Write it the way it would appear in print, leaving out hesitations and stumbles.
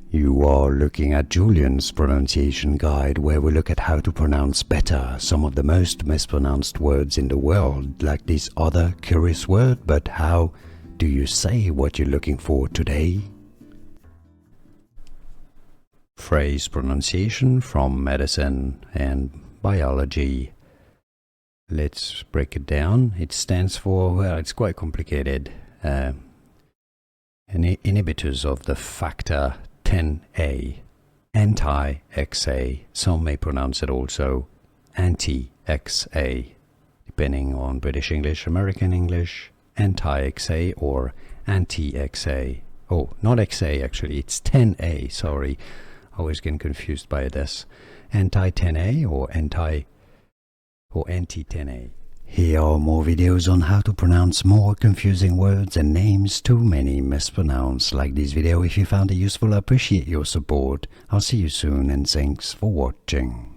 You are looking at Julian's pronunciation guide, where we look at how to pronounce better some of the most mispronounced words in the world, like this other curious word. But how do you say what you're looking for today? Phrase pronunciation from medicine and biology. Let's break it down. It stands for, well, it's quite complicated. Inhibitors of the factor 10A, anti-XA, some may pronounce it also anti-XA, depending on British English, American English, anti-XA or anti-XA. Oh, not XA actually, it's 10A, sorry. I always get confused by this. Anti-10A or anti-10A. Here are more videos on how to pronounce more confusing words and names too many mispronounced. Like this video if you found it useful. I appreciate your support. I'll see you soon and thanks for watching.